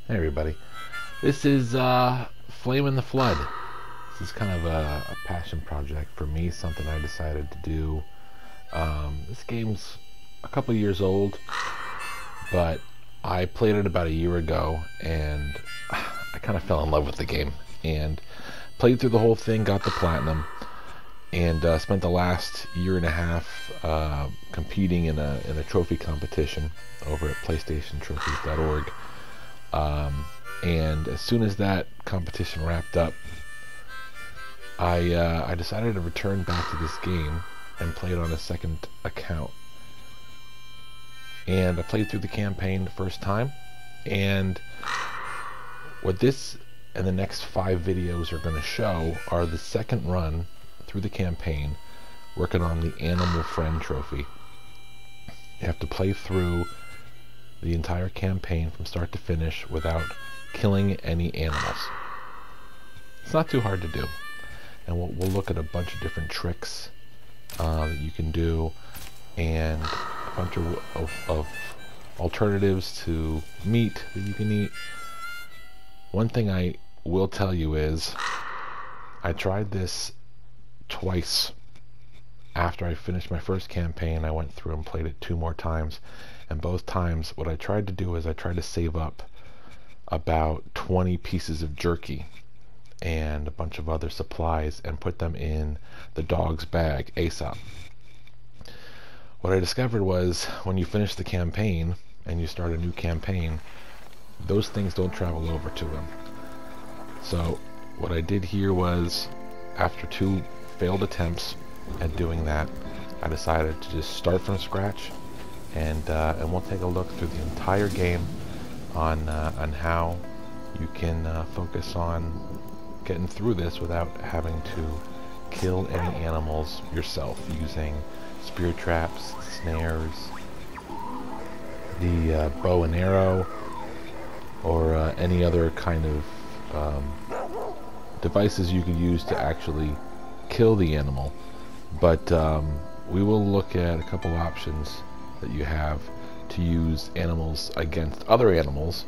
Hey everybody, this is Flame in the Flood. This is kind of a passion project for me, something I decided to do. This game's a couple years old, but I played it about a year ago and I kind of fell in love with the game and played through the whole thing, got the platinum, and spent the last year and a half competing in a trophy competition over at PlayStationTrophies.org. And as soon as that competition wrapped up, I decided to return back to this game and play it on a second account. And I played through the campaign the first time, and what this and the next 5 videos are going to show are the second run through the campaign, working on the Animal Friend trophy. You have to play through the entire campaign from start to finish without killing any animals. It's not too hard to do, and we'll look at a bunch of different tricks that you can do, and a bunch of alternatives to meat that you can eat. One thing I will tell you is I tried this twice. After I finished my first campaign, I went through and played it 2 more times, and both times what I tried to do is I tried to save up about 20 pieces of jerky and a bunch of other supplies and put them in the dog's bag ASAP. What I discovered was when you finish the campaign and you start a new campaign, those things don't travel over to him. So what I did here was, after 2 failed attempts at doing that, I decided to just start from scratch, and we'll take a look through the entire game on how you can focus on getting through this without having to kill any animals yourself, using spear traps, snares, the bow and arrow, or any other kind of devices you can use to actually kill the animal. But we will look at a couple options that you have to use animals against other animals,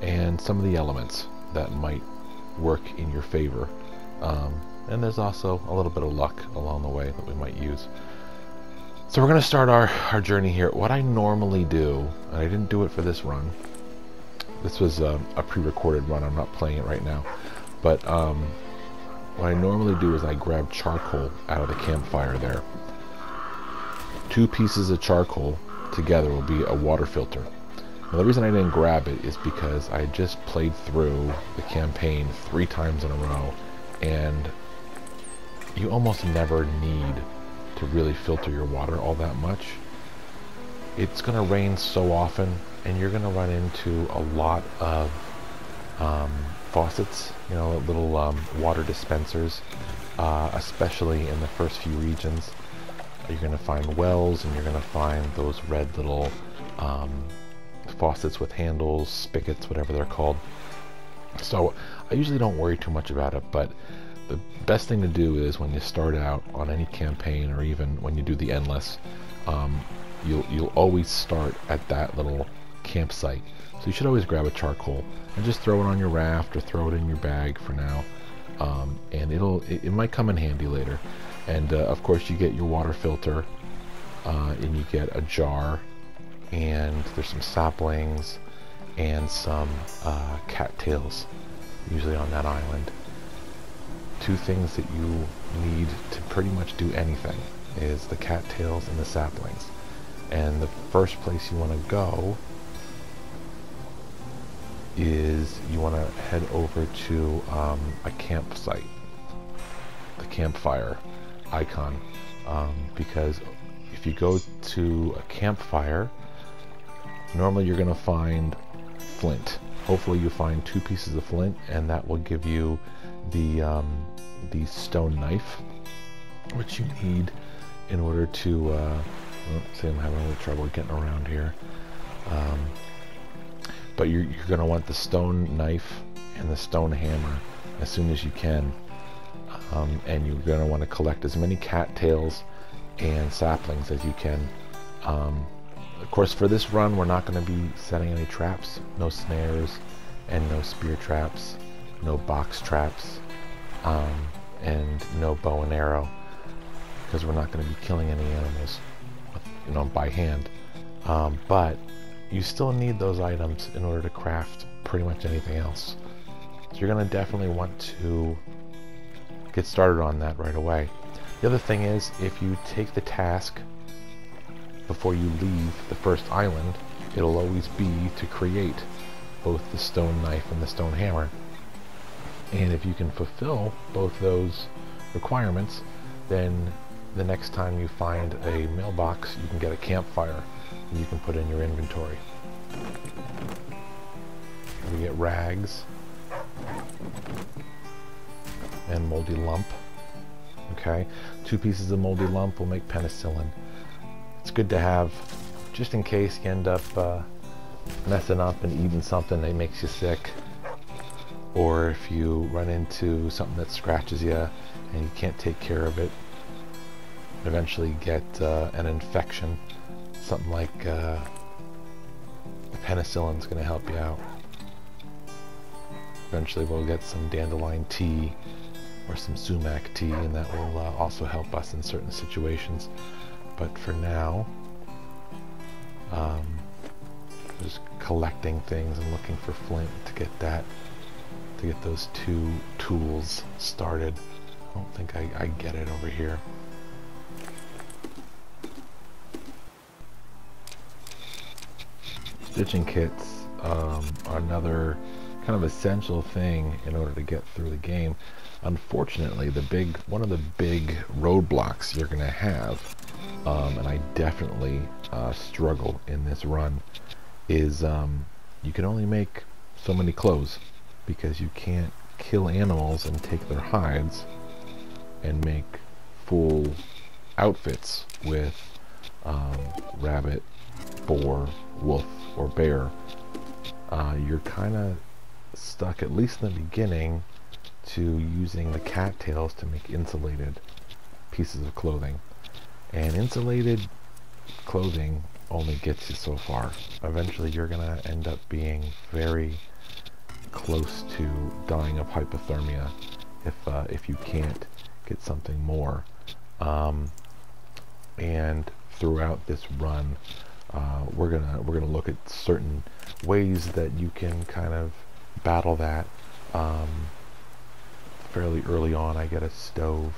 and some of the elements that might work in your favor. And there's also a little bit of luck along the way that we might use. So we're going to start our journey here. What I normally do, and I didn't do it for this run, this was a pre-recorded run, I'm not playing it right now, but what I normally do is I grab charcoal out of the campfire there. 2 pieces of charcoal together will be a water filter. Now, the reason I didn't grab it is because I just played through the campaign 3 times in a row, and you almost never need to really filter your water all that much. It's going to rain so often, and you're going to run into a lot of faucets, you know, little water dispensers, especially in the first few regions. You're going to find wells, and you're going to find those red little faucets with handles, spigots, whatever they're called. So I usually don't worry too much about it, but the best thing to do is when you start out on any campaign, or even when you do the endless, you'll always start at that little campsite. So you should always grab a charcoal and just throw it on your raft or throw it in your bag for now, and it might come in handy later. And of course you get your water filter, and you get a jar, and there's some saplings and some cattails usually on that island. 2 things that you need to pretty much do anything is the cattails and the saplings. And the first place you want to go is you want to head over to a campsite, the campfire icon, because if you go to a campfire, normally you're going to find flint. Hopefully you find 2 pieces of flint, and that will give you the stone knife, which you need in order to see, I'm having a little trouble getting around here, but you're going to want the stone knife and the stone hammer as soon as you can, and you're going to want to collect as many cattails and saplings as you can. Of course, for this run, we're not going to be setting any traps, no snares, and no spear traps, no box traps, and no bow and arrow, because we're not going to be killing any animals, you know, by hand. But you still need those items in order to craft pretty much anything else. So you're going to definitely want to get started on that right away. The other thing is, if you take the task before you leave the first island, it'll always be to create both the stone knife and the stone hammer. And if you can fulfill both those requirements, then the next time you find a mailbox, you can get a campfire and you can put in your inventory. We get rags and moldy lump. Okay, 2 pieces of moldy lump will make penicillin. It's good to have just in case you end up messing up and eating something that makes you sick, or if you run into something that scratches you and you can't take care of it, eventually get an infection. Something like penicillin's going to help you out. Eventually we'll get some dandelion tea or some sumac tea, and that will also help us in certain situations. But for now, just collecting things and looking for flint to get those 2 tools started. I don't think I get it over here. Stitching kits are another kind of essential thing in order to get through the game. Unfortunately, one of the big roadblocks you're going to have, and I definitely struggle in this run, is you can only make so many clothes, because you can't kill animals and take their hides and make full outfits with rabbit, boar, wolf, or bear. You're kind of stuck, at least in the beginning, to using the cattails to make insulated pieces of clothing. And insulated clothing only gets you so far. Eventually you're going to end up being very close to dying of hypothermia if you can't get something more. And throughout this run, we're gonna look at certain ways that you can kind of battle that. Fairly early on, I get a stove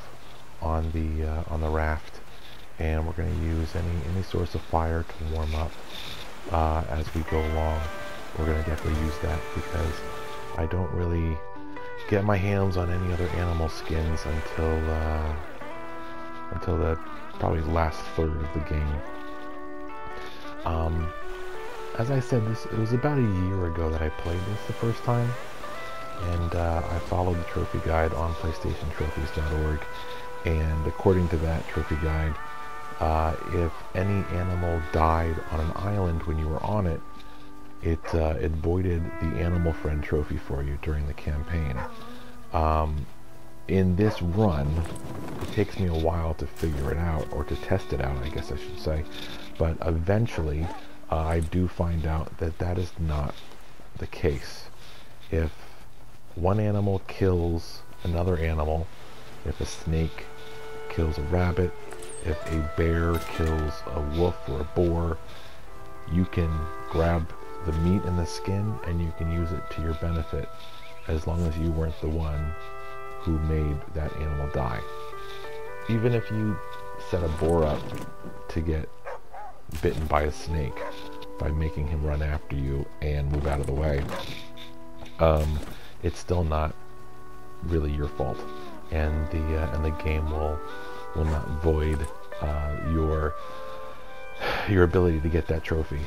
on the raft, and we're going to use any source of fire to warm up as we go along. We're going to definitely use that, because I don't really get my hands on any other animal skins until the probably last third of the game. As I said, it was about a year ago that I played this the first time, and I followed the trophy guide on PlayStationTrophies.org, and according to that trophy guide, if any animal died on an island when you were on it, it voided the Animal Friend trophy for you during the campaign. In this run, it takes me a while to figure it out, or to test it out, I guess I should say, but eventually I do find out that that is not the case. If one animal kills another animal, if a snake kills a rabbit, if a bear kills a wolf or a boar, you can grab the meat and the skin and you can use it to your benefit, as long as you weren't the one who made that animal die. Even if you set a boar up to get bitten by a snake by making him run after you and move out of the way, it's still not really your fault, and the game will not void your ability to get that trophy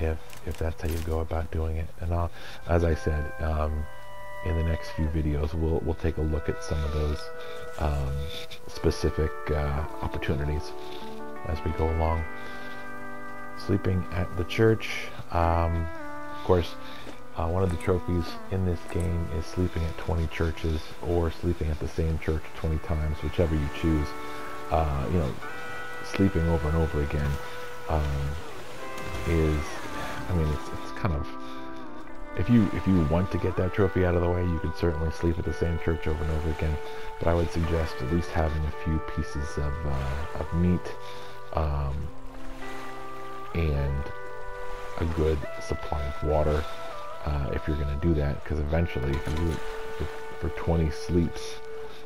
if that's how you go about doing it. And as I said, in the next few videos we'll take a look at some of those specific opportunities as we go along. Sleeping at the church, of course. One of the trophies in this game is sleeping at 20 churches, or sleeping at the same church 20 times, whichever you choose. You know, sleeping over and over again is, I mean, it's kind of if you want to get that trophy out of the way, you could certainly sleep at the same church over and over again. But I would suggest at least having a few pieces of meat and a good supply of water if you're going to do that. Because eventually, if you do it for 20 sleeps,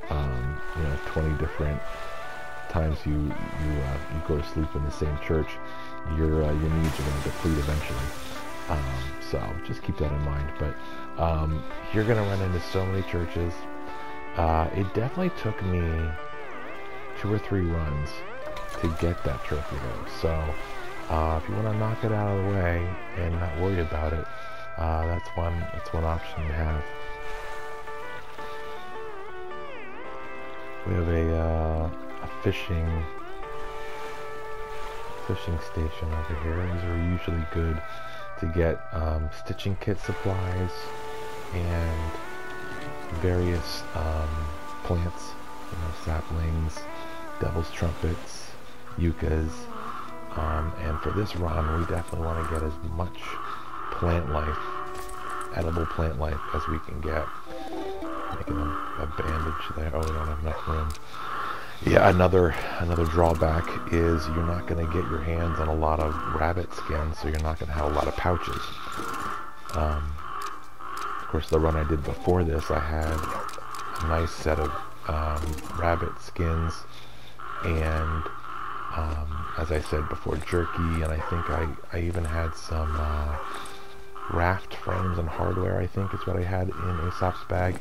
20 different times you go to sleep in the same church, your needs are going to deplete eventually. So just keep that in mind. But you're going to run into so many churches. It definitely took me 2 or 3 runs to get that trophy though. So if you want to knock it out of the way and not worry about it, that's one option you have. We have a fishing station over here. These are usually good to get stitching kit supplies and various plants, saplings, devil's trumpets, yuccas, and for this run we definitely want to get as much plant life, edible plant life, as we can get. Making a bandage there. Oh, we don't have enough room. Yeah, another drawback is you're not going to get your hands on a lot of rabbit skin, so you're not going to have a lot of pouches. Of course, the run I did before this, I had a nice set of rabbit skins and, as I said before, jerky, and I think I even had some raft frames and hardware, I think is what I had in Aesop's bag.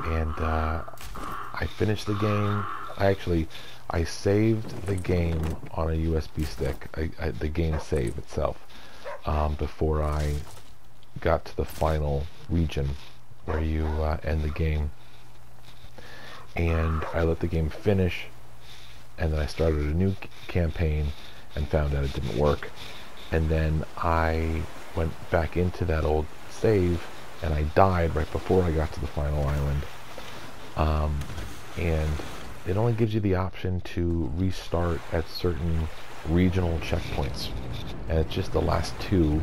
And I finished the game. I saved the game on a USB stick, the game save itself, before I got to the final region where you end the game. And I let the game finish, and then I started a new campaign and found out it didn't work. And then I went back into that old save, and I died right before I got to the final island. And it only gives you the option to restart at certain regional checkpoints, and it's just the last 2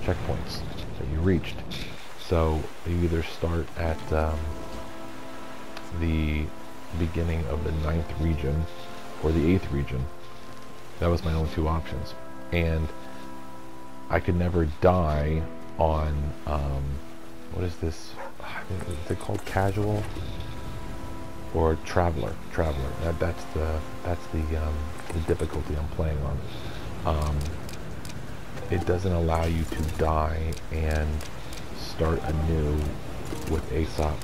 checkpoints that you reached. So you either start at the beginning of the 9th region or the 8th region. That was my only 2 options, and I could never die on what is this? Is it called casual or traveler? That's the difficulty I'm playing on. It doesn't allow you to die and start anew with Aesop,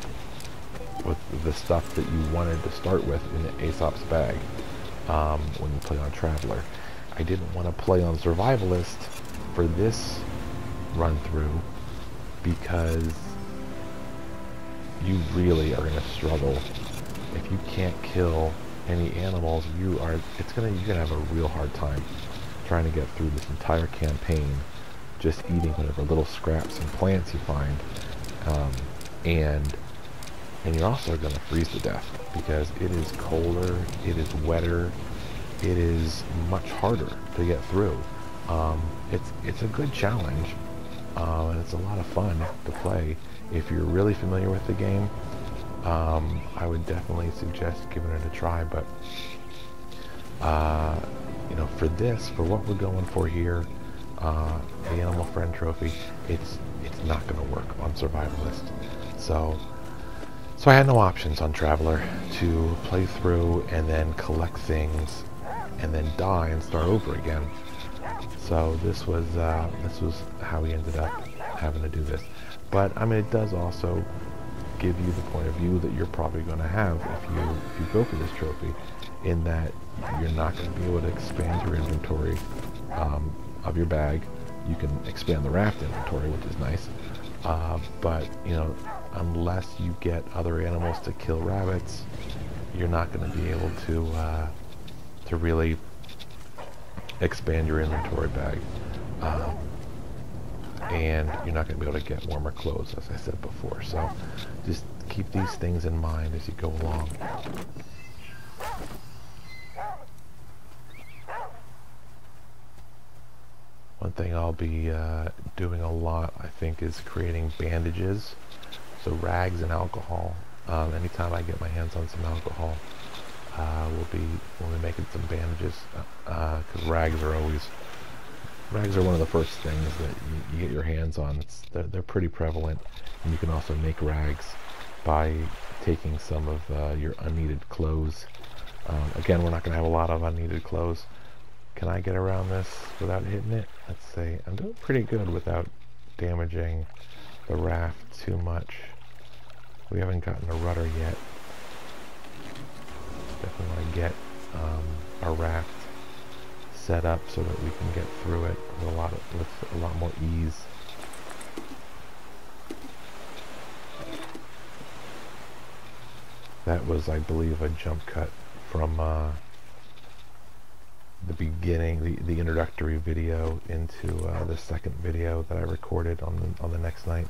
with the stuff that you wanted to start with in Aesop's bag when you play on Traveler. I didn't want to play on Survivalist for this run through because you really are going to struggle if you can't kill any animals. You're gonna have a real hard time trying to get through this entire campaign, just eating whatever little scraps and plants you find, and you're also going to freeze to death because it is colder, it is wetter, it is much harder to get through. It's a good challenge, and it's a lot of fun to play. If you're really familiar with the game, I would definitely suggest giving it a try. But for what we're going for here, the Animal Friend Trophy, it's not going to work on Survivalist. So I had no options on Traveler to play through and then collect things and then die and start over again. So this was how we ended up having to do this. But I mean, it does also give you the point of view that you're probably going to have if you go for this trophy, in that you're not going to be able to expand your inventory of your bag. You can expand the raft inventory, which is nice, but unless you get other animals to kill rabbits, you're not going to be able to really expand your inventory bag, and you're not going to be able to get warmer clothes, as I said before. So just keep these things in mind as you go along. One thing I'll be doing a lot, I think, is creating bandages. So rags and alcohol. Anytime I get my hands on some alcohol, we'll be making some bandages. Because rags are one of the first things that you get your hands on. They're pretty prevalent, and you can also make rags by taking some of your unneeded clothes. Again, we're not going to have a lot of unneeded clothes. Can I get around this without hitting it? Let's see. I'm doing pretty good without damaging the raft too much. We haven't gotten a rudder yet. Definitely want to get our raft set up so that we can get through it with a lot more ease. That was, I believe, a jump cut from the beginning, the introductory video into the second video that I recorded on the next night.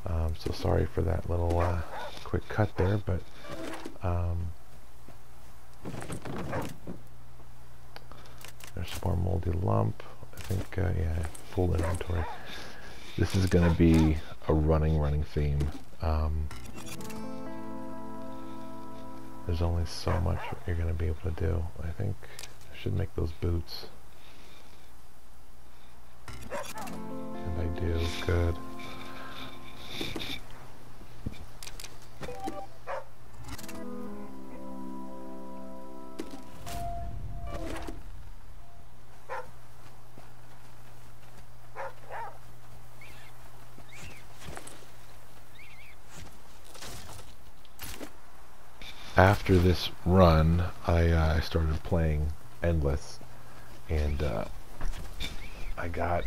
So sorry for that little quick cut there, but there's some more moldy lump. I think, yeah, full inventory. This is going to be a running theme. There's only so much you're going to be able to do. I think I should make those boots. And I do. Good. After this run, I started playing Endless, and I got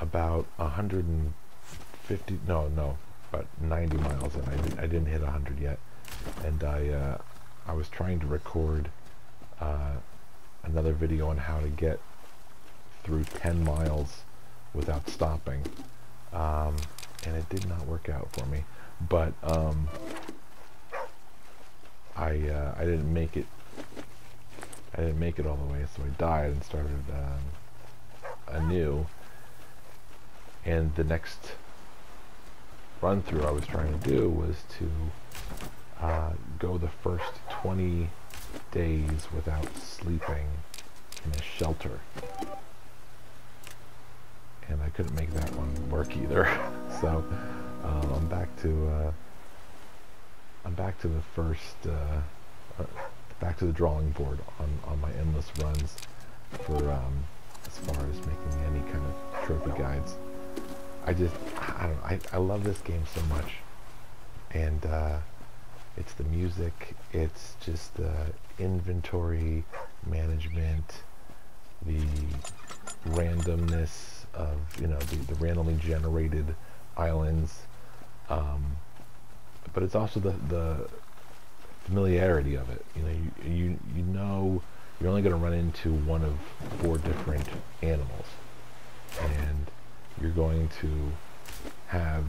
about 150, about 90 miles, and I didn't hit 100 yet. And I was trying to record another video on how to get through 10 miles without stopping, and it did not work out for me. But I didn't make it. I didn't make it all the way, so I died and started anew. And the next run through I was trying to do was to go the first 20 days without sleeping in a shelter, and I couldn't make that one work either. So I'm back to the first, back to the drawing board on my endless runs for as far as making any kind of trophy guides. I don't know, I love this game so much, and it's the music, it's just the inventory management, the randomness of, the randomly generated islands, but it's also the familiarity of it. You know you're only going to run into one of 4 different animals, and you're going to have,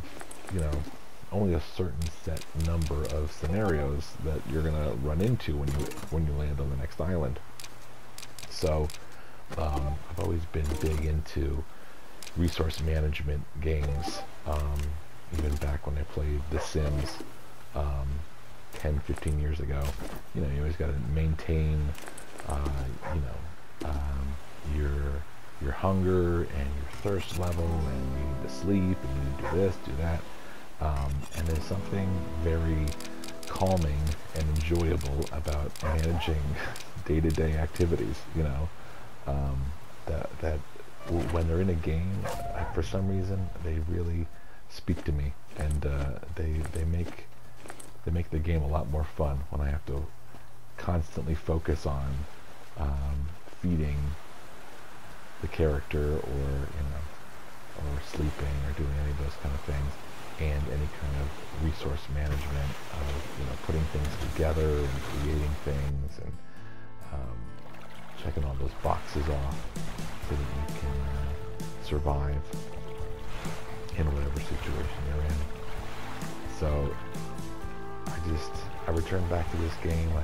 only a certain set number of scenarios that you're going to run into when you land on the next island. So I've always been big into resource management games, even back when I played The Sims 10-15 years ago. You always got to maintain your hunger and your thirst level, and you need to sleep, and you need to do this, do that, and there's something very calming and enjoyable about managing day-to-day activities, that when they're in a game, for some reason they really speak to me, and they make the game a lot more fun when I have to constantly focus on feeding the character, or sleeping, or doing any of those kind of things, and any kind of resource management of putting things together and creating things, and checking all those boxes off so that you can survive in whatever situation you're in. So I return back to this game. I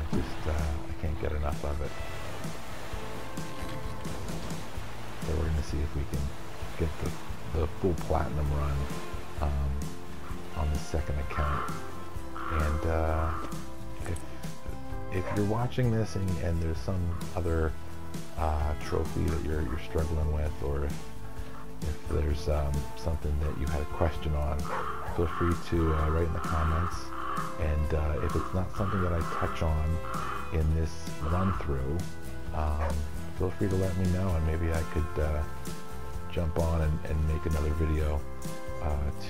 can't get enough of it. see if we can get the full platinum run on the second account. And if you're watching this and there's some other trophy that you're struggling with, or if there's something that you had a question on, feel free to write in the comments. And if it's not something that I touch on in this run through, feel free to let me know, and maybe I could jump on and make another video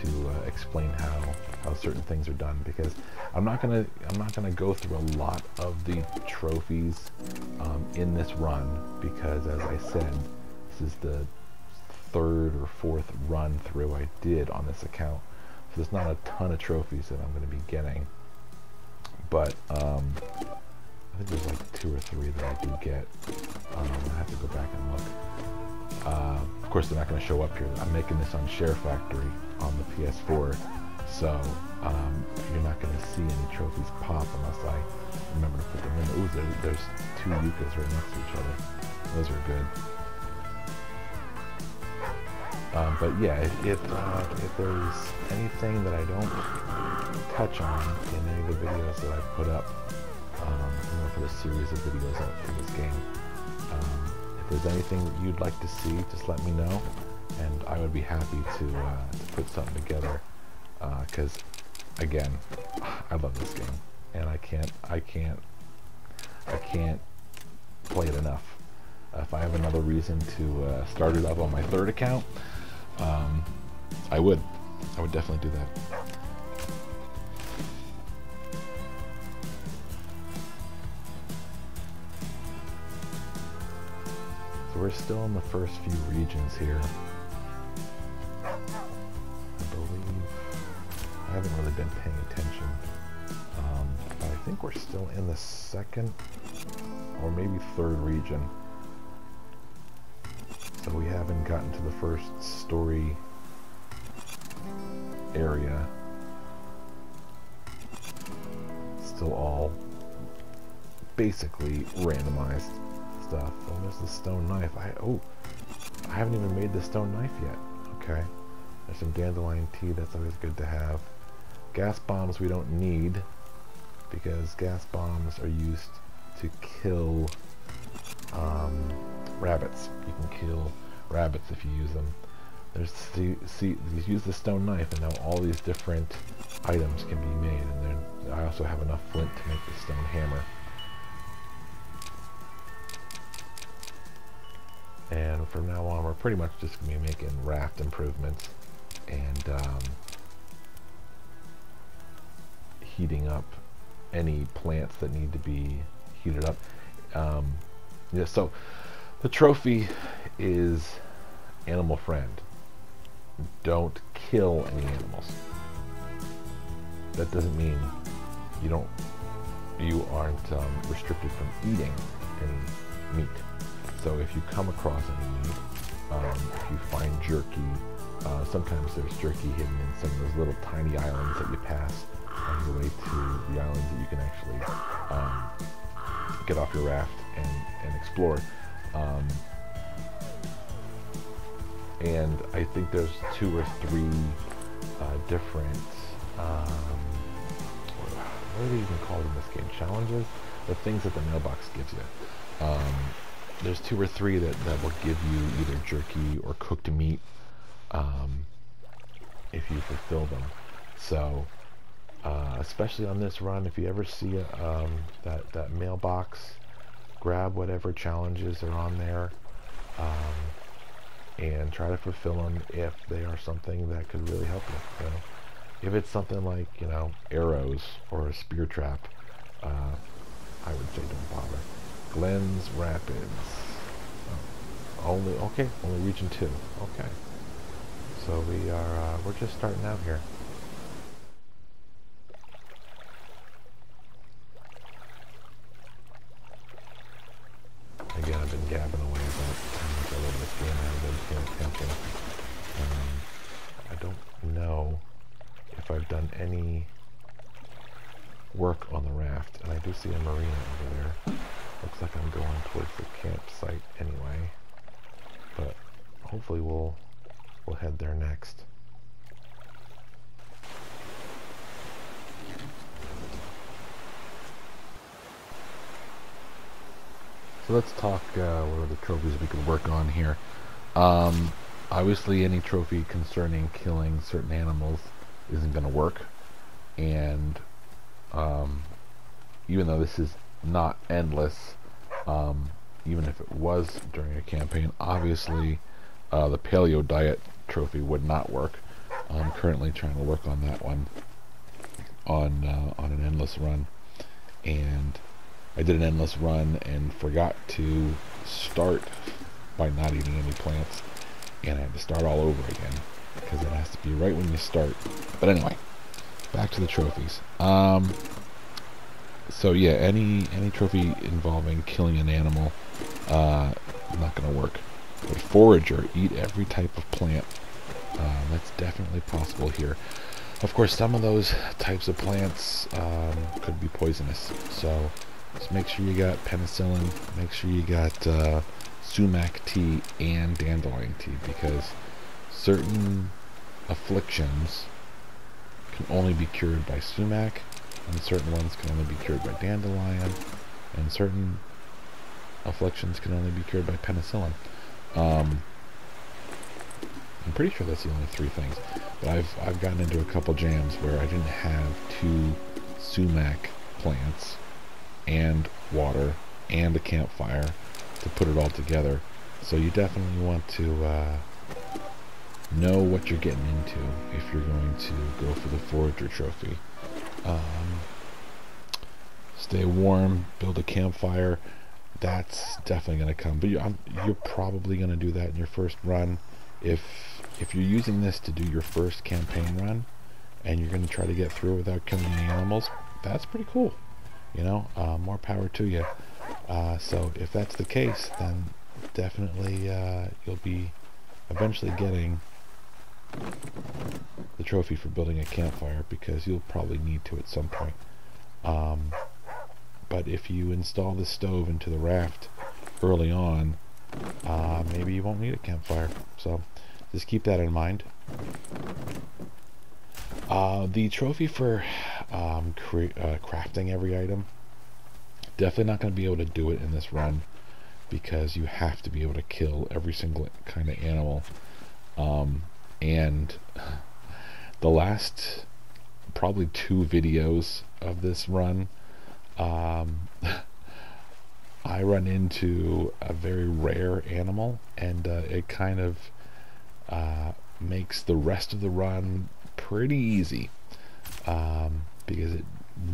to explain how certain things are done, because I'm not gonna go through a lot of the trophies in this run, because as I said, this is the third or fourth run through I did on this account, so there's not a ton of trophies that I'm going to be getting, but I think there's like 2 or 3 that I do get. I have to go back and look. Of course, they're not going to show up here. I'm making this on Share Factory on the PS4, so you're not going to see any trophies pop unless I remember to put them in. Ooh, there's 2 Yuccas right next to each other. Those are good. But yeah, if there's anything that I don't touch on in any of the videos that I've put up, I'm going to put a series of videos up for this game. If there's anything that you'd like to see, just let me know, and I would be happy to put something together. Because again, I love this game, and I can't play it enough. If I have another reason to start it up on my third account, I would definitely do that. So we're still in the first few regions here. I believe I haven't really been paying attention, but I think we're still in the second or maybe third region. So we haven't gotten to the first story area. Still all basically randomized stuff. Oh, there's the stone knife. I haven't even made the stone knife yet. Okay. There's some dandelion tea. That's always good to have. Gas bombs we don't need, because gas bombs are used to kill rabbits. You can kill rabbits if you use them. You use the stone knife, and now all these different items can be made. And then I also have enough flint to make the stone hammer. And from now on, we're pretty much just going to be making raft improvements and heating up any plants that need to be heated up. Yeah, so the trophy is animal friend. Don't kill any animals. That doesn't mean you aren't restricted from eating any meat. So if you come across any meat, if you find jerky, sometimes there's jerky hidden in some of those little tiny islands that you pass on your way to the islands that you can actually get off your raft and explore. And I think there's 2 or 3 different, what are they even called in this game? Challenges? The things that the mailbox gives you. There's 2 or 3 that will give you either jerky or cooked meat if you fulfill them. So, especially on this run, if you ever see that mailbox, grab whatever challenges are on there and try to fulfill them if they are something that could really help you. You know? If it's something like, arrows or a spear trap, I would say don't bother. Glens Rapids. Only region 2. Okay. So we're just starting out here. Again, I've been gabbing away about how much I love this game. I haven't been paying attention. I don't know if I've done any work on the raft, and I do see a marina over there. Looks like I'm going towards the campsite anyway, but hopefully we'll head there next. So let's talk what are the trophies we could work on here. Obviously any trophy concerning killing certain animals isn't going to work, and even though this is not endless, even if it was during a campaign, obviously the paleo diet trophy would not work. I'm currently trying to work on that one on an endless run, and I did an endless run and forgot to start by not eating any plants, and I had to start all over again because it has to be right when you start. But anyway, back to the trophies. So yeah, any trophy involving killing an animal, not going to work. But forager, eat every type of plant. That's definitely possible here. Of course, some of those types of plants could be poisonous. So just make sure you got penicillin. Make sure you got sumac tea and dandelion tea, because certain afflictions can only be cured by sumac, and certain ones can only be cured by dandelion, and certain afflictions can only be cured by penicillin. I'm pretty sure that's the only three things, but I've gotten into a couple jams where I didn't have 2 sumac plants and water and a campfire to put it all together. So you definitely want to know what you're getting into if you're going to go for the forager trophy. Stay warm, build a campfire. That's definitely going to come, but you're probably going to do that in your first run. If you're using this to do your first campaign run and you're going to try to get through without killing any animals, that's pretty cool. You know, more power to you. So if that's the case, then definitely you'll be eventually getting the trophy for building a campfire, because you'll probably need to at some point. But if you install the stove into the raft early on, maybe you won't need a campfire. So just keep that in mind. The trophy for crafting every item, definitely not going to be able to do it in this run, because you have to be able to kill every single kind of animal. And the last probably 2 videos of this run, I run into a very rare animal, and it kind of makes the rest of the run pretty easy, because it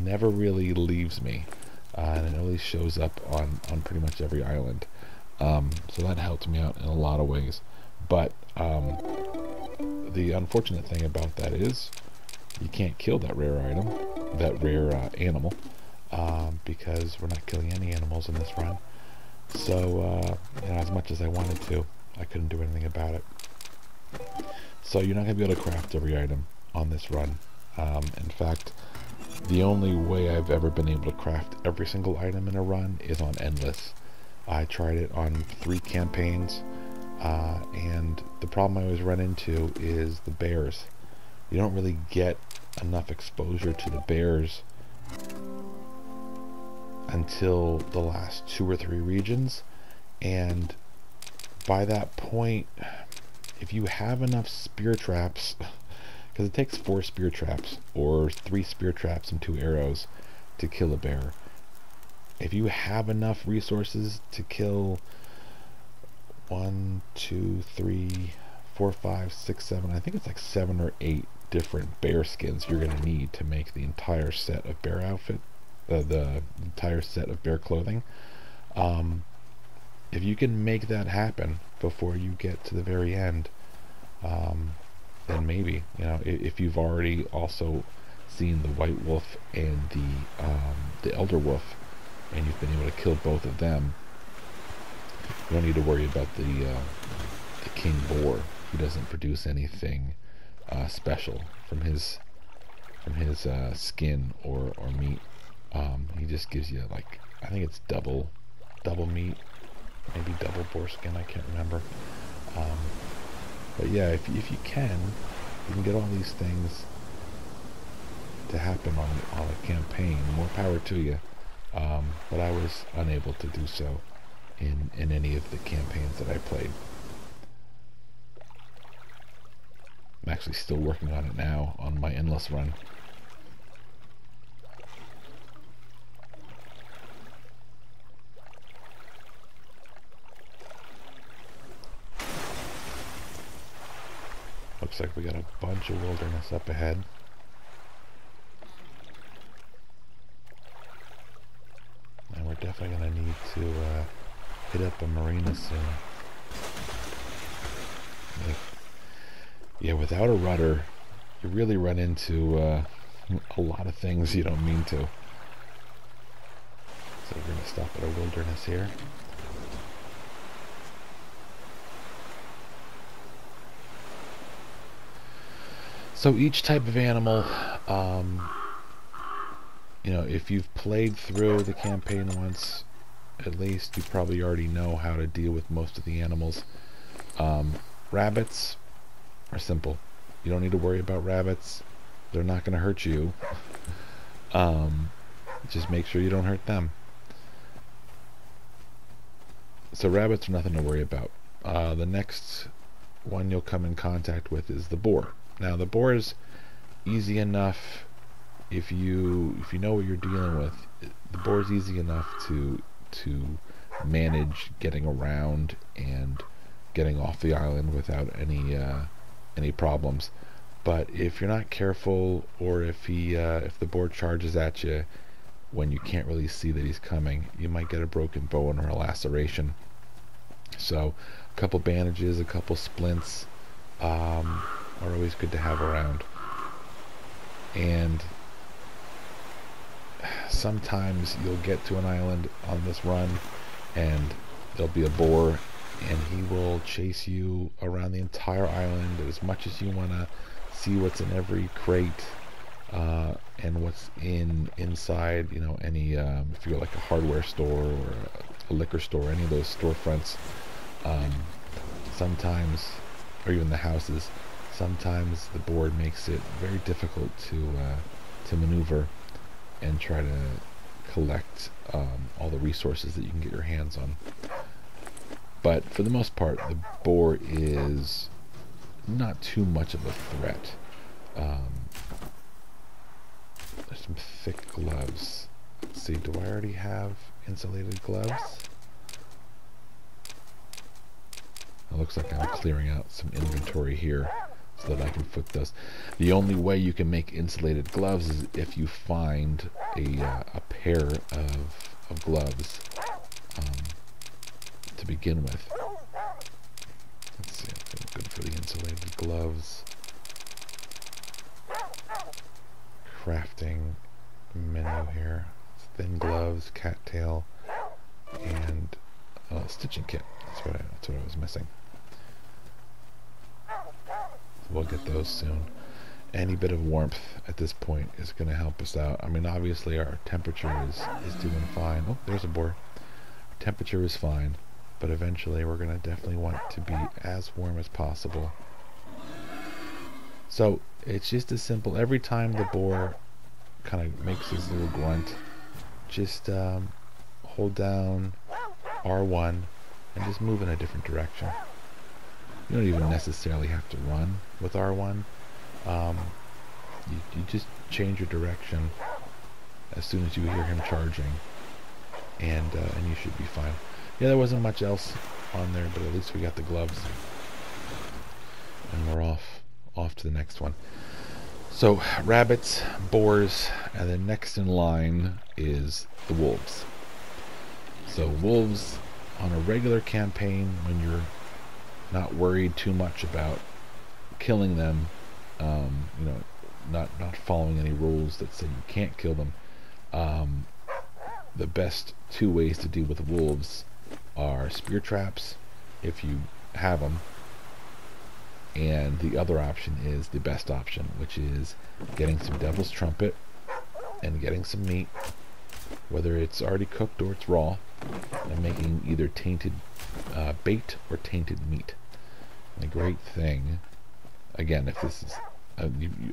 never really leaves me, and it always shows up on pretty much every island. So that helped me out in a lot of ways. But the unfortunate thing about that is you can't kill that rare item, that rare animal, because we're not killing any animals in this run. So you know, as much as I wanted to, I couldn't do anything about it. So you're not going to be able to craft every item on this run. In fact, the only way I've ever been able to craft every single item in a run is on Endless. I tried it on 3 campaigns, and the problem I always run into is the bears. You don't really get enough exposure to the bears until the last 2 or 3 regions, and by that point, if you have enough spear traps, because it takes 4 spear traps or 3 spear traps and 2 arrows to kill a bear. If you have enough resources to kill 1, 2, 3, 4, 5, 6, 7, I think it's like 7 or 8 different bear skins you're going to need to make the entire set of bear outfit, the entire set of bear clothing. If you can make that happen before you get to the very end, then maybe, you know, if you've already also seen the white wolf and the elder wolf, and you've been able to kill both of them, you don't need to worry about the king boar. He doesn't produce anything special from his skin or meat. He just gives you, like, I think it's double meat, maybe double boar skin, I can't remember. Um, but yeah, if you can get all these things to happen on a campaign. More power to you. But I was unable to do so in any of the campaigns that I played. I'm actually still working on it now on my endless run. Looks like we got a bunch of wilderness up ahead. And we're definitely going to need to hit up a marina soon. Yeah, without a rudder, you really run into a lot of things you don't mean to. So we're going to stop at a wilderness here. So each type of animal, you know, if you've played through the campaign once, at least you probably already know how to deal with most of the animals. Rabbits are simple. You don't need to worry about rabbits. They're not going to hurt you. Just make sure you don't hurt them. So rabbits are nothing to worry about. The next one you'll come in contact with is the boar. Now the boar is easy enough if you know what you're dealing with. The boar is easy enough to manage getting around and getting off the island without any problems. But if you're not careful, or if the boar charges at you when you can't really see that he's coming, you might get a broken bone or a laceration. So a couple bandages, a couple splints are always good to have around. And sometimes you'll get to an island on this run and there'll be a boar, and he will chase you around the entire island as much as you want to see what's in every crate and what's inside, you know, any if you're like a hardware store or a liquor store, any of those storefronts, sometimes, or even the houses, sometimes the boar makes it very difficult to maneuver and try to collect all the resources that you can get your hands on. But for the most part, the boar is not too much of a threat. There's some thick gloves. Let's see, do I already have insulated gloves? It looks like I'm clearing out some inventory here so that I can put those. The only way you can make insulated gloves is if you find a pair of gloves to begin with. Let's see, I'm good for the insulated gloves. Crafting menu here. Thin gloves, cattail, and stitching kit. That's what I was missing. We'll get those soon. Any bit of warmth at this point is going to help us out. I mean, obviously our temperature is doing fine. Oh, there's a boar. Temperature is fine, but eventually we're going to definitely want to be as warm as possible. So it's just as simple. Every time the boar kind of makes his little grunt, just hold down R1 and just move in a different direction. You don't even necessarily have to run with R1. You just change your direction as soon as you hear him charging, and you should be fine. Yeah, there wasn't much else on there, but at least we got the gloves, and we're off to the next one. So rabbits, boars, and then next in line is the wolves. So wolves on a regular campaign, when you're not worried too much about killing them, you know, not following any rules that say you can't kill them, the best two ways to deal with wolves are spear traps, if you have them, and the other option is the best option, which is getting some devil's trumpet and getting some meat, whether it's already cooked or it's raw, and making either tainted bait or tainted meat. The great thing, again, if this is,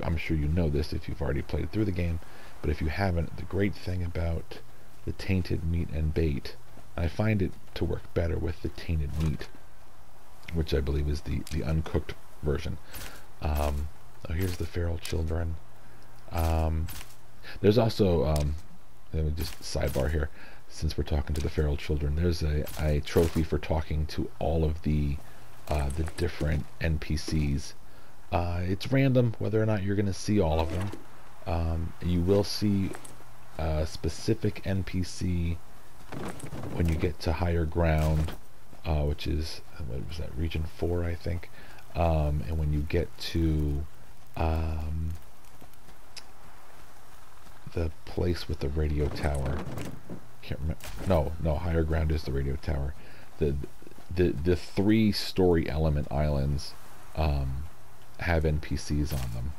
I'm sure you know this if you've already played through the game, but if you haven't, the great thing about the tainted meat and bait, I find it to work better with the tainted meat, which I believe is the uncooked version. Oh, here's the feral children. There's also, let me just sidebar here, since we're talking to the feral children, there's a trophy for talking to all of the different NPCs. It's random whether or not you're going to see all of them. You will see a specific NPC when you get to higher ground, which is, what was that, region 4, I think. And when you get to the place with the radio tower, can't remember. No, higher ground is the radio tower. The 3 story element islands have NPCs on them,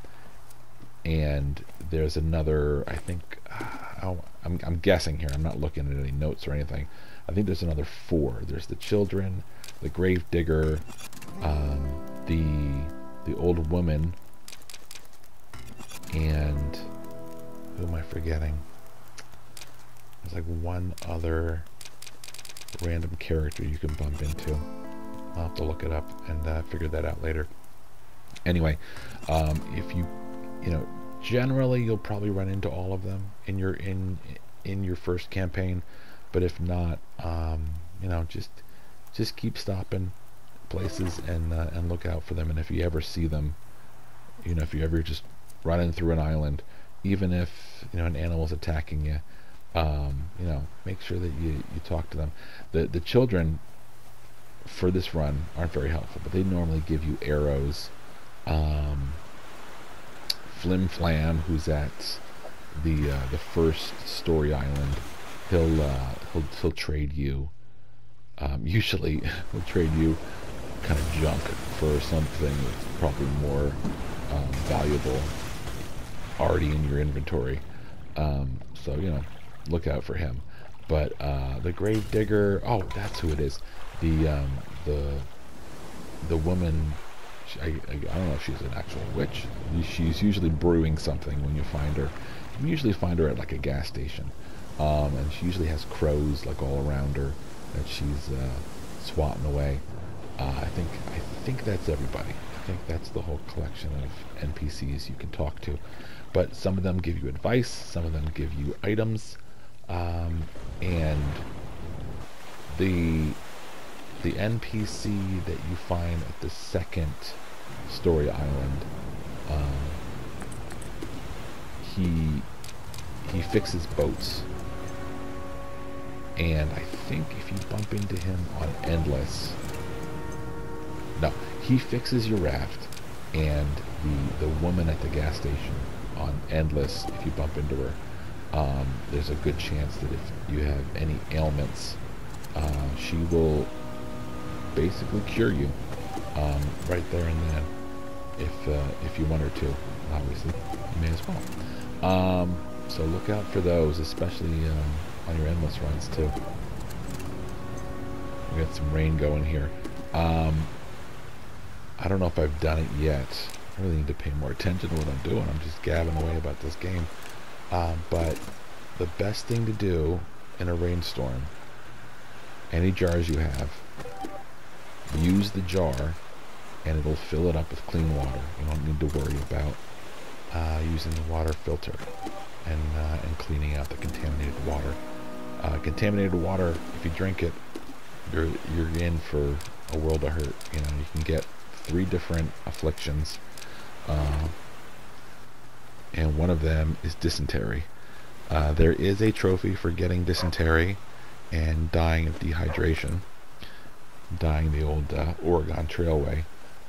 and there's another, I think, I'm guessing here, I'm not looking at any notes or anything. I think there's another 4. There's the children, the grave digger, the old woman, and who am I forgetting? There's like one other random character you can bump into. I'll have to look it up and figure that out later. Anyway, if you know, generally you'll probably run into all of them in your first campaign, but if not, you know, just keep stopping places and look out for them. And if you ever see them, you know, if you ever just running through an island, even if, you know, an animal's attacking you, you know, make sure that you talk to them. The children for this run aren't very helpful, but they normally give you arrows. Flim Flam, who's at the first story island, he'll trade you. Usually, he'll trade you kind of junk for something that's probably more valuable already in your inventory. So, you know, look out for him. But the grave digger, oh, that's who it is. The woman, I don't know if she's an actual witch. She's usually brewing something when you find her. You usually find her at like a gas station, and she usually has crows like all around her that she's swatting away. I think that's everybody. I think that's the whole collection of NPCs you can talk to. But some of them give you advice, some of them give you items, and the NPC that you find at the second story island, he fixes boats, and I think if you bump into him on Endless, no, he fixes your raft, and the woman at the gas station on Endless, if you bump into her, there's a good chance that if you have any ailments, she will basically cure you right there and then, if you want her to. Obviously, you may as well. So look out for those, especially on your Endless runs too. We got some rain going here. I don't know if I've done it yet. I really need to pay more attention to what I'm doing. I'm just gabbing away about this game. But the best thing to do in a rainstorm, any jars you have, use the jar and it'll fill it up with clean water. You don't need to worry about using the water filter and cleaning out the contaminated water. Contaminated water, if you drink it, you're in for a world of hurt. You know, you can get 3 different afflictions, and one of them is dysentery. There is a trophy for getting dysentery and dying of dehydration, dying the old Oregon Trailway,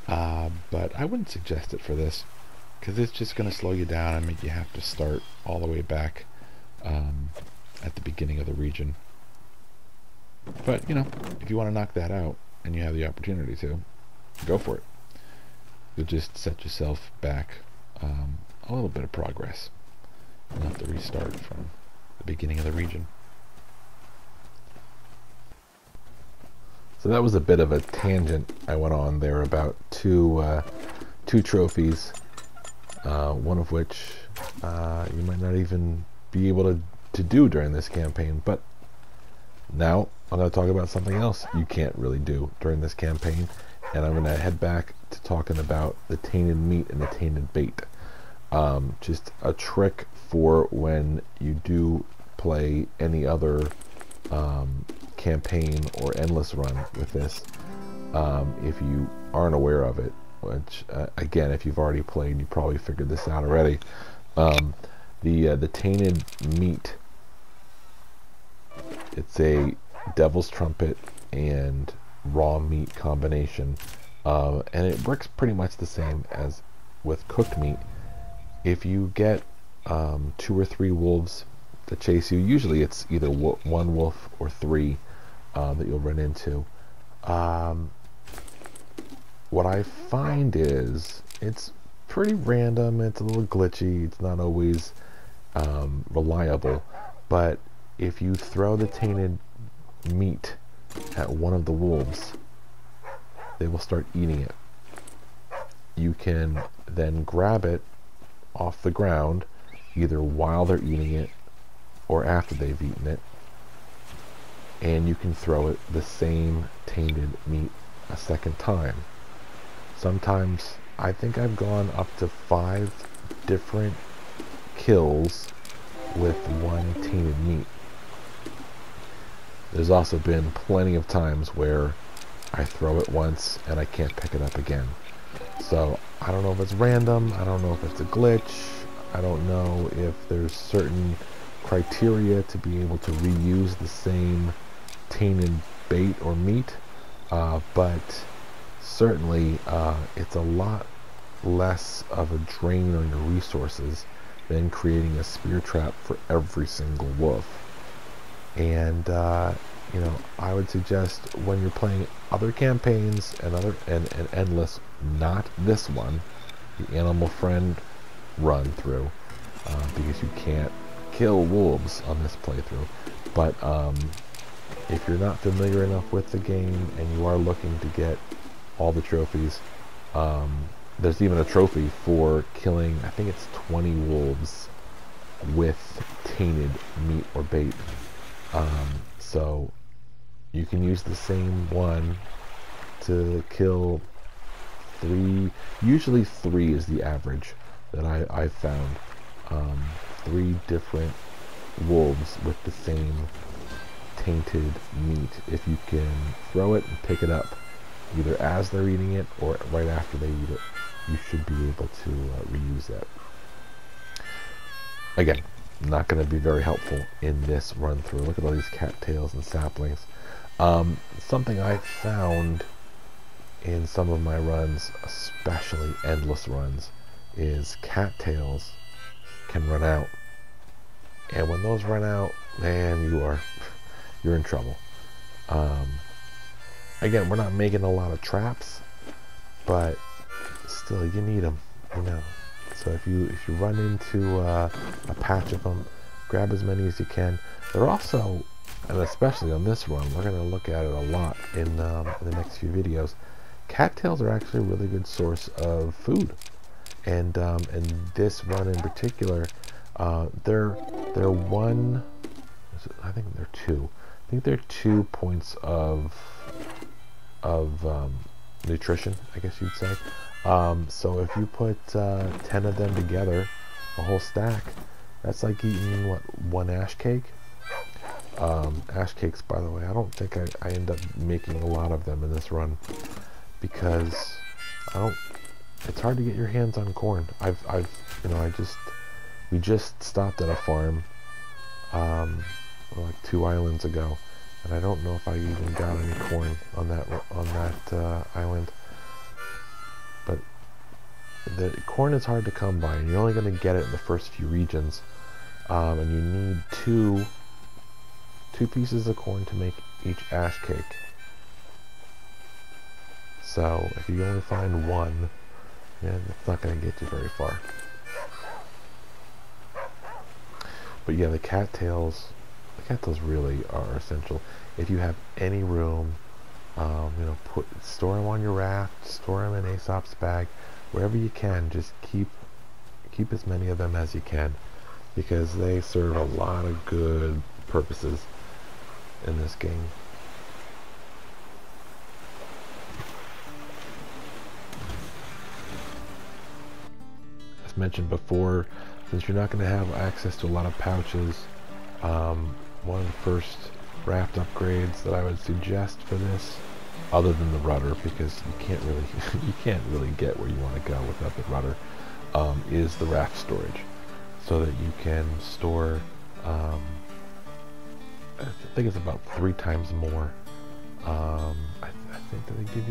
but I wouldn't suggest it for this, because it's just going to slow you down and make you have to start all the way back at the beginning of the region. But, you know, if you want to knock that out and you have the opportunity to, go for it. You'll just set yourself back a little bit of progress. You'll have to restart from the beginning of the region. So that was a bit of a tangent I went on there about two trophies, one of which you might not even be able to do during this campaign. But now I'm going to talk about something else you can't really do during this campaign, and I'm going to head back to talking about the tainted meat and the tainted bait. Just a trick for when you do play any other campaign or endless run with this, if you aren't aware of it, which again, if you've already played, you probably figured this out already. The tainted meat, it's a devil's trumpet and raw meat combination, and it works pretty much the same as with cooked meat. If you get 2 or 3 wolves that chase you, usually it's either one wolf or 3 that you'll run into. What I find is it's pretty random, it's a little glitchy, it's not always reliable, but if you throw the tainted meat at one of the wolves, they will start eating it. You can then grab it off the ground either while they're eating it or after they've eaten it, and you can throw it the same tainted meat a second time. Sometimes I think I've gone up to 5 different kills with one tainted meat. There's also been plenty of times where I throw it once and I can't pick it up again. So I don't know if it's random, I don't know if it's a glitch, I don't know if there's certain criteria to be able to reuse the same tainted bait or meat, but certainly it's a lot less of a drain on your resources than creating a spear trap for every single wolf. And you know, I would suggest when you're playing other campaigns and endless, not this one, the Animal Friend run through, because you can't kill wolves on this playthrough. But if you're not familiar enough with the game and you are looking to get all the trophies, there's even a trophy for killing, I think it's 20 wolves with tainted meat or bait. So you can use the same one to kill 3, usually 3 is the average that I've found. 3 different wolves with the same tainted meat. If you can throw it and pick it up either as they're eating it or right after they eat it, you should be able to reuse that. Again, not going to be very helpful in this run through. Look at all these cattails and saplings. Something I found in some of my runs, especially endless runs, is cattails can run out, and when those run out, man, you're in trouble. Again, we're not making a lot of traps, but still, you need them, you know. So if you run into a patch of them, grab as many as you can. They're also, and especially on this run, we're going to look at it a lot in the next few videos. Cattails are actually a really good source of food, and this run in particular, they're one. I think they're 2. I think they're 2 points of nutrition, I guess you'd say. So if you put 10 of them together, a whole stack, that's like eating, what, 1 ash cake? Ash cakes, by the way, I don't think I end up making a lot of them in this run, because it's hard to get your hands on corn. We just stopped at a farm, like 2 islands ago, and I don't know if I even got any corn on that island. But the corn is hard to come by, and you're only going to get it in the first few regions, and you need two pieces of corn to make each ash cake. So if you only find 1, yeah, it's not going to get you very far. But yeah, the cattails really are essential. If you have any room You know, store them on your raft, store them in Aesop's bag, wherever you can. Just keep as many of them as you can, because they serve a lot of good purposes in this game. As mentioned before, since you're not going to have access to a lot of pouches, one of the first raft upgrades that I would suggest for this, other than the rudder, because you can't really get where you want to go without the rudder, is the raft storage, so that you can store, I think it's about 3 times more. I think that they give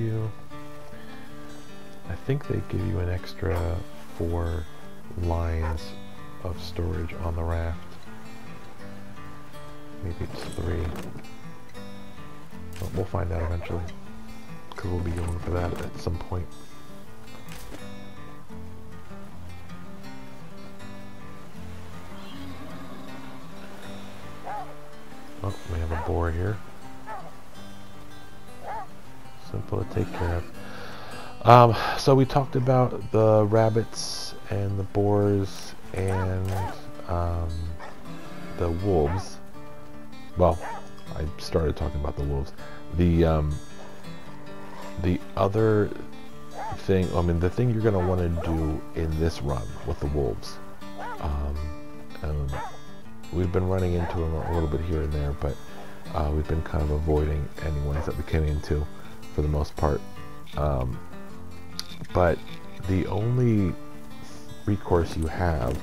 you an extra 4 lines of storage on the raft. Maybe it's 3. But we'll find out eventually, because we'll be going for that at some point. Oh, we have a boar here. Simple to take care of. So we talked about the rabbits and the boars and the wolves. Well, I started talking about the wolves. The other thing, I mean, the thing you're going to want to do in this run with the wolves, and we've been running into them a little bit here and there, but we've been kind of avoiding any ones that we came into for the most part. But the only recourse you have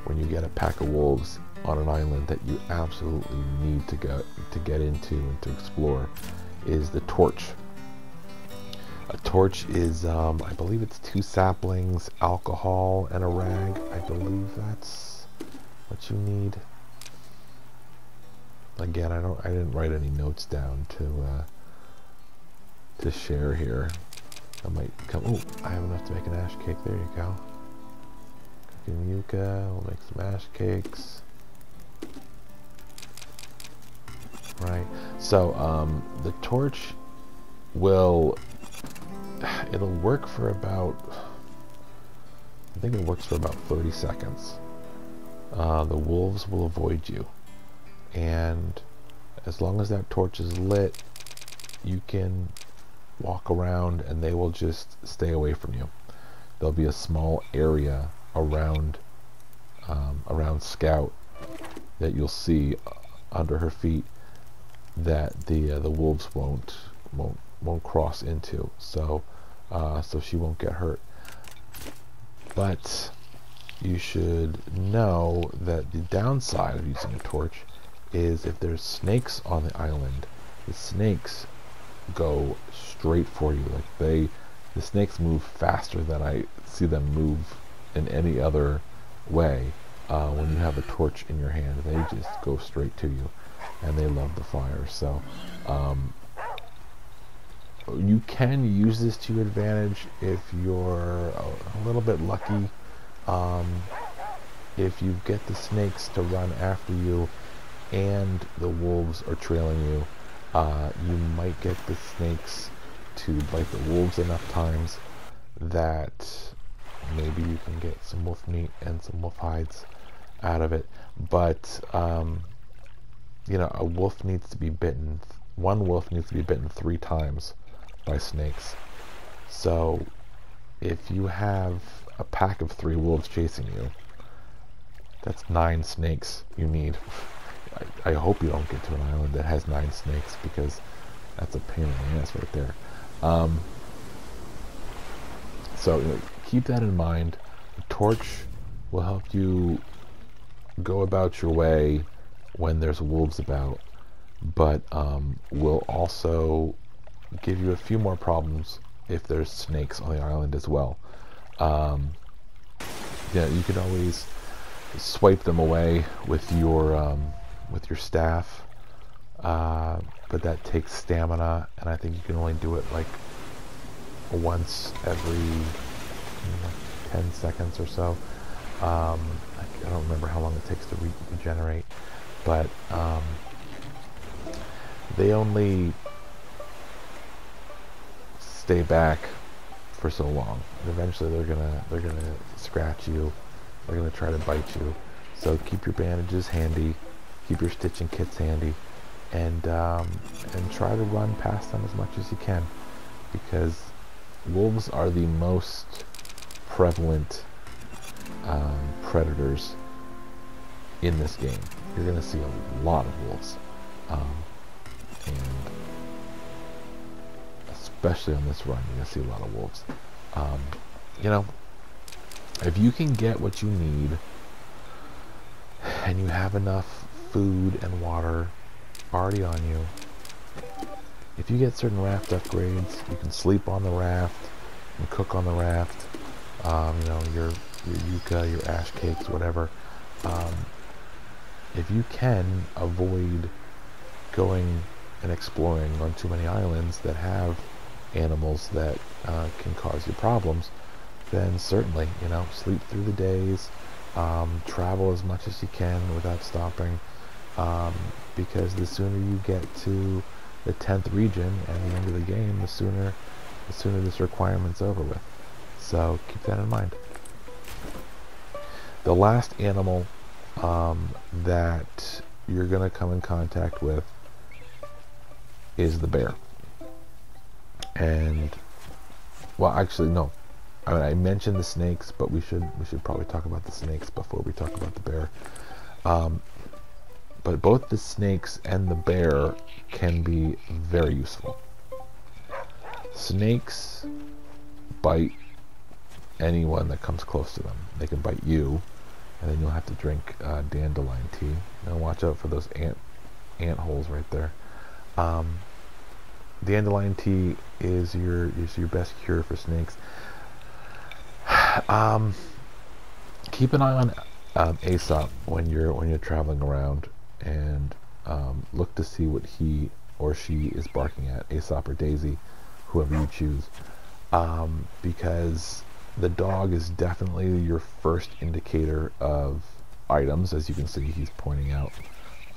when you get a pack of wolves on an island that you absolutely need to get into and to explore is the torch. A torch is, I believe it's 2 saplings, alcohol, and a rag. I believe that's what you need. Again, I didn't write any notes down to share here. I might come. Oh, I have enough to make an ash cake. There you go. Cooking yucca. We'll make some ash cakes. Right. So the torch it'll work for about, I think it works for about 30 seconds. The wolves will avoid you, and as long as that torch is lit, you can walk around and they will just stay away from you. There'll be a small area around Scout that you'll see under her feet that the wolves won't cross into, so she won't get hurt. But you should know that the downside of using a torch is if there's snakes on the island, the snakes go straight for you. Like the snakes move faster than I see them move in any other way. When you have a torch in your hand, they just go straight to you, and they love the fire. So you can use this to your advantage if you're a little bit lucky. If you get the snakes to run after you and the wolves are trailing you, you might get the snakes to bite the wolves enough times that maybe you can get some wolf meat and some wolf hides out of it. But you know, a wolf needs to be bitten. One wolf needs to be bitten 3 times by snakes. So if you have a pack of 3 wolves chasing you, that's 9 snakes you need. I hope you don't get to an island that has 9 snakes, because that's a pain in the ass right there. So you know, keep that in mind. The torch will help you go about your way when there's wolves about, but will also give you a few more problems if there's snakes on the island as well. Yeah, you can always swipe them away with your staff, but that takes stamina, and I think you can only do it like once every 10 seconds or so. I don't remember how long it takes to regenerate, but they only stay back for so long. And eventually they're gonna scratch you. They're gonna try to bite you. So keep your bandages handy, keep your stitching kits handy, and try to run past them as much as you can, because wolves are the most prevalent predators in this game. You're gonna see a lot of wolves, and especially on this run, you're gonna see a lot of wolves. You know, if you can get what you need, and you have enough food and water already on you, if you get certain raft upgrades, you can sleep on the raft and cook on the raft. You know, your yucca, your ash cakes, whatever. If you can avoid going and exploring on too many islands that have animals that can cause you problems, then certainly, you know, sleep through the days, travel as much as you can without stopping, because the sooner you get to the 10th region and the end of the game, the sooner this requirement's over with. So keep that in mind. The last animal that you're going to come in contact with is the bear. And, well, actually, no. I mean, I mentioned the snakes, but we should probably talk about the snakes before we talk about the bear. But both the snakes and the bear can be very useful. Snakes bite anyone that comes close to them. They can bite you, and then you'll have to drink dandelion tea. Now watch out for those ant holes right there. Dandelion tea is your best cure for snakes. Keep an eye on Aesop when you're traveling around, and look to see what he or she is barking at, Aesop or Daisy, whoever you choose, because the dog is definitely your first indicator of items. As you can see, he's pointing out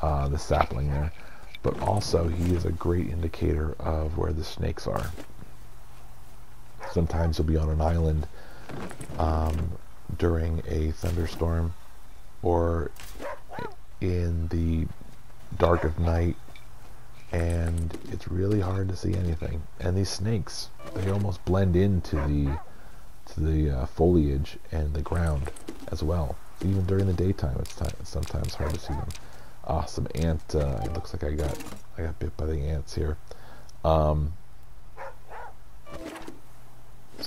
the sapling there, but also he is a great indicator of where the snakes are. Sometimes you'll be on an island during a thunderstorm, or in the dark of night, and it's really hard to see anything. And these snakes, they almost blend into the foliage and the ground as well. Even during the daytime, it's sometimes hard to see them. Some ant. It looks like I got bit by the ants here. So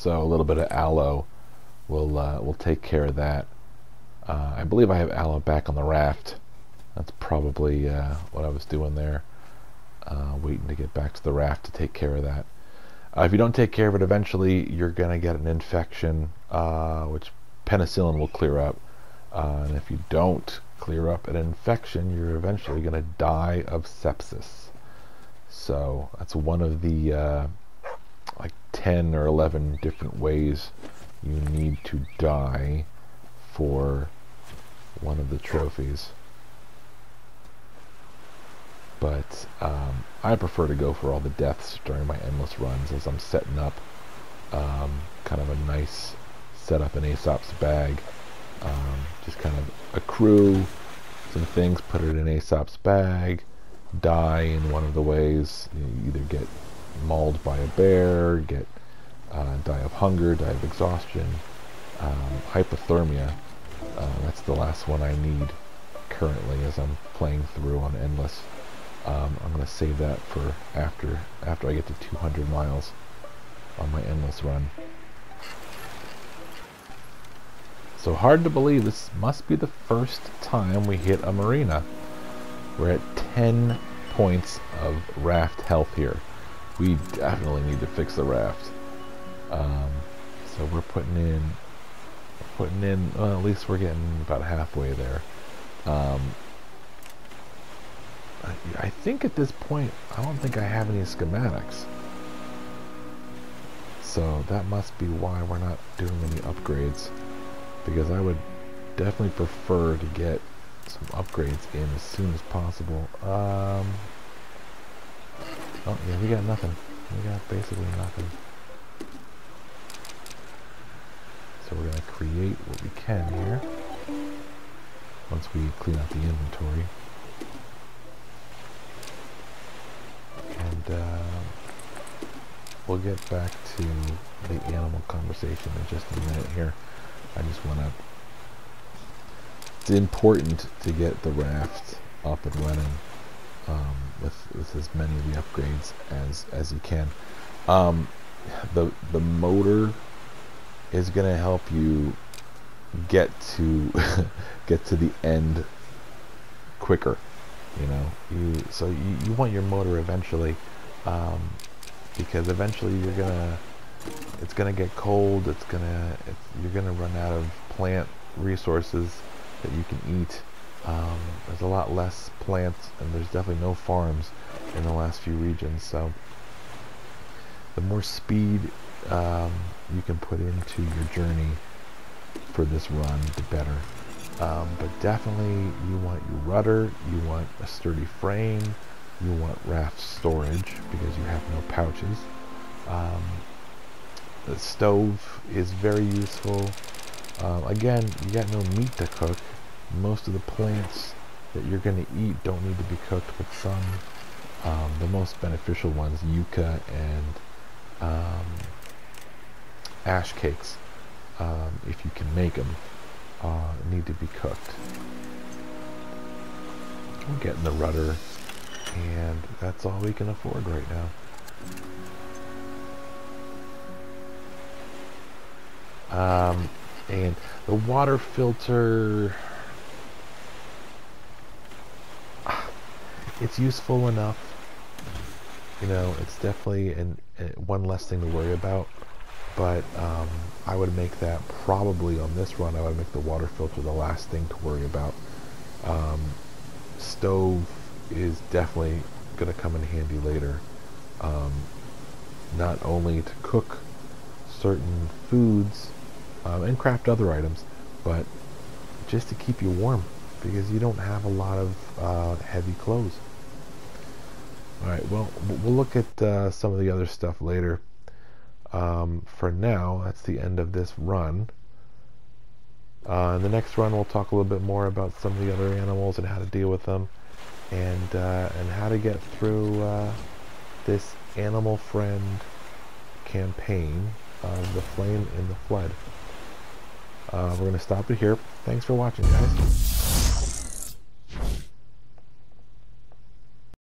a little bit of aloe will take care of that. I believe I have aloe back on the raft. That's probably what I was doing there, waiting to get back to the raft to take care of that. If you don't take care of it, eventually you're going to get an infection, which penicillin will clear up. And if you don't clear up an infection, you're eventually going to die of sepsis. So that's one of the like 10 or 11 different ways you need to die for one of the trophies. But I prefer to go for all the deaths during my endless runs, as I'm setting up kind of a nice setup in Aesop's bag. Just kind of accrue some things, put it in Aesop's bag, die in one of the ways. You either get mauled by a bear, die of hunger, die of exhaustion, hypothermia. That's the last one I need currently as I'm playing through on endless. I'm going to save that for after I get to 200 miles on my endless run. So hard to believe this must be the first time we hit a marina. We're at 10 points of raft health here. We definitely need to fix the raft. So we're putting in, well, at least we're getting about halfway there. I think at this point, I don't think I have any schematics. So that must be why we're not doing any upgrades. Because I would definitely prefer to get some upgrades in as soon as possible. Oh yeah, we got nothing. We got basically nothing. So we're going to create what we can here once we clean out the inventory. And we'll get back to the animal conversation in just a minute here. I just want to... It's important to get the raft up and running with as many of the upgrades as you can. The motor is going to help you get to get to the end quicker. You know, you want your motor eventually, because eventually it's gonna get cold. You're gonna run out of plant resources that you can eat. There's a lot less plants, and there's definitely no farms in the last few regions. So the more speed you can put into your journey for this run, the better. But definitely you want your rudder, you want a sturdy frame, you want raft storage because you have no pouches. The stove is very useful. Again, you got no meat to cook. Most of the plants that you're going to eat don't need to be cooked with sun. The most beneficial ones, yucca and ash cakes, if you can make them, need to be cooked. We're getting the rudder, and that's all we can afford right now. And the water filter, it's useful enough. You know, it's definitely one less thing to worry about. But I would make that probably on this run. I would make the water filter the last thing to worry about. Stove is definitely going to come in handy later. Not only to cook certain foods and craft other items, but just to keep you warm, because you don't have a lot of heavy clothes. Alright, well, we'll look at some of the other stuff later. For now, that's the end of this run. In the next run, we'll talk a little bit more about some of the other animals and how to deal with them, and how to get through this Animal Friend campaign of The Flame in the Flood. We're going to stop it here. Thanks for watching, guys.